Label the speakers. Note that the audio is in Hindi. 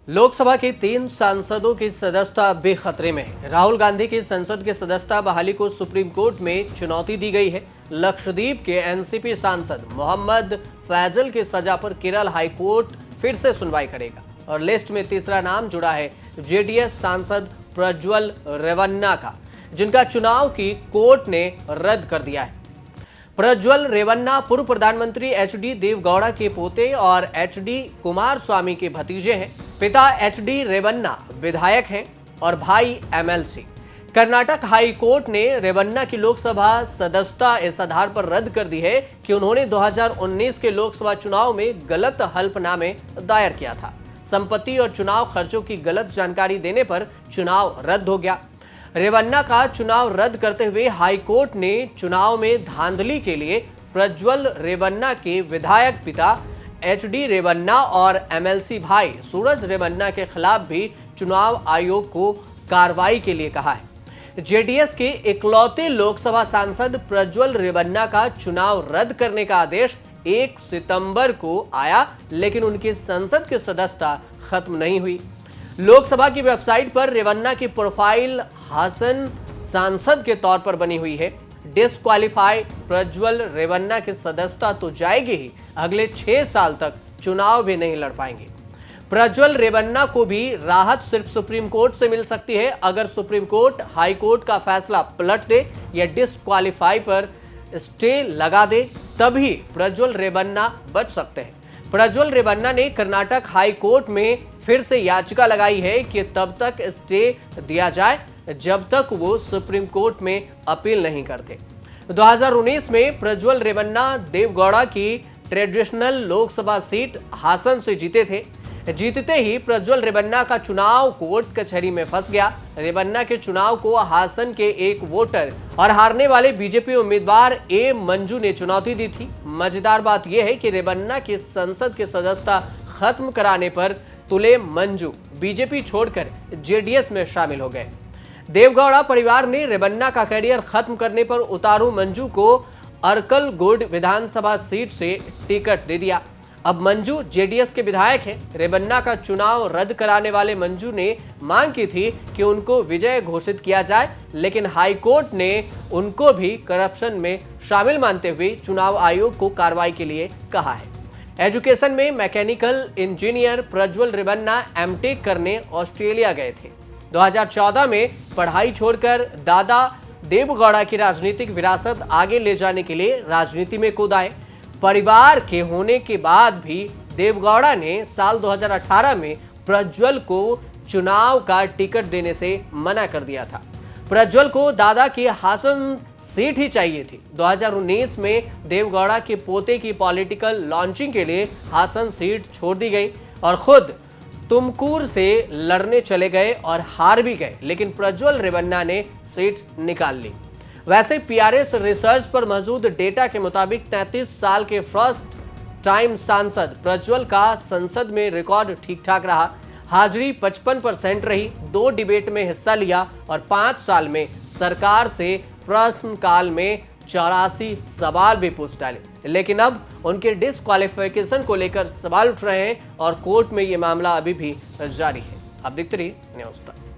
Speaker 1: लोकसभा के 3 सांसदों की सदस्यता अब भी खतरे में है। राहुल गांधी की संसद की सदस्यता बहाली को सुप्रीम कोर्ट में चुनौती दी गई है। लक्षद्वीप के एनसीपी सांसद मोहम्मद फैजल की सजा पर केरल हाईकोर्ट फिर से सुनवाई करेगा और लिस्ट में तीसरा नाम जुड़ा है जेडीएस सांसद प्रज्वल रेवन्ना का, जिनका चुनाव की कोर्ट ने रद्द कर दिया है। प्रज्वल रेवन्ना पूर्व प्रधानमंत्री एचडी देवगौड़ा के पोते और एचडी कुमारस्वामी के भतीजे हैं। पिता एचडी रेवन्ना विधायक हैं और भाई एमएलसी। कर्नाटक हाई कोर्ट ने रेवन्ना की लोकसभा सदस्यता इस आधार पर रद्द कर दी है कि उन्होंने 2019 के लोकसभा चुनाव में गलत हल्फनामे दायर किया था। संपत्ति और चुनाव खर्चों की गलत जानकारी देने पर चुनाव रद्द हो गया। रेवन्ना का चुनाव रद्द करते हुए हाईकोर्ट ने चुनाव में धांधली के लिए प्रज्वल रेवन्ना के विधायक पिता एचडी रेवन्ना और एमएलसी भाई सूरज रेवन्ना के खिलाफ भी चुनाव आयोग को कार्रवाई के लिए कहा है। जेडीएस के इकलौते लोकसभा सांसद प्रज्वल रेवन्ना का चुनाव रद्द करने का आदेश 1 सितंबर को आया, लेकिन उनकी संसद की सदस्यता खत्म नहीं हुई। लोकसभा की वेबसाइट पर रेवन्ना की प्रोफाइल हासन सांसद के तौर पर बनी हुई है। डिस्क्वालीफाई प्रज्वल रेवन्ना की सदस्यता तो जाएगी ही, अगले 6 साल तक चुनाव भी नहीं लड़ पाएंगे। प्रज्वल रेवन्ना को भी राहत सिर्फ सुप्रीम कोर्ट से मिल सकती है। अगर सुप्रीम कोर्ट हाई कोर्ट का फैसला पलट दे या डिस्क्वालीफाई पर स्टे लगा दे, तभी प्रज्वल रेवन्ना बच सकते हैं। प्रज्वल रेवन्ना ने कर्नाटक हाई कोर्ट में फिर से याचिका लगाई है कि तब तक स्टे दिया जाए जब तक वो सुप्रीम कोर्ट में अपील नहीं करते। 2019 में प्रज्वल रेवन्ना देवगौड़ा की ट्रेडिशनल लोकसभा सीट हासन से जीते थे। जीतते ही प्रज्वल रेवन्ना का चुनाव कोर्ट कचहरी में फंस गया। रेवन्ना के चुनाव को हासन के एक वोटर और हारने वाले बीजेपी उम्मीदवार ए मंजू ने चुनौती दी थी। मजेदार बात यह है कि रेवन्ना की संसद की सदस्यता खत्म कराने पर तुले मंजू बीजेपी छोड़कर जेडीएस में शामिल हो गए। देवगौड़ा परिवार ने रेवन्ना का करियर खत्म करने पर उतारू मंजू को अरकलगुड विधानसभा सीट से टिकट दे दिया। अब मंजू जेडीएस के विधायक हैं। रेवन्ना का चुनाव रद्द कराने वाले मंजू ने मांग की थी कि उनको विजय घोषित किया जाए, लेकिन हाईकोर्ट ने उनको भी करप्शन में शामिल मानते हुए चुनाव आयोग को कार्रवाई के लिए कहा है। एजुकेशन में mechanical engineer Prajwal Revanna MTech करने ऑस्ट्रेलिया गए थे। 2014 में पढ़ाई छोड़कर दादा देवगौड़ा की राजनीतिक विरासत आगे ले जाने के लिए राजनीति में कूद आए। परिवार के होने के बाद भी देवगौड़ा ने साल 2018 में प्रज्वल को चुनाव का टिकट देने से मना कर दिया था। प्रज्वल को दादा की हासन सीट ही चाहिए थी। 2019 में देवगौड़ा के पोते की पॉलिटिकल लॉन्चिंग के लिए हासन सीट छोड़ दी गई और खुद तुमकुर से लड़ने चले गए और हार भी गए, लेकिन प्रज्वल रेवन्ना ने सीट निकाल ली। वैसे पीआरएस रिसर्च पर मौजूद डेटा के मुताबिक 33 साल के फर्स्ट टाइम सांसद प्रज्वल का संसद में रिकॉर्ड ठीक ठाक रहा। हाजिरी 55% रही, 2 डिबेट में हिस्सा लिया और 5 साल में सरकार से प्रश्नकाल में 84 सवाल भी पूछ डाले। लेकिन अब उनके डिस्क्वालिफिकेशन को लेकर सवाल उठ रहे हैं और कोर्ट में यह मामला अभी भी जारी है। अब देखते रहिए न्यूज़ तक।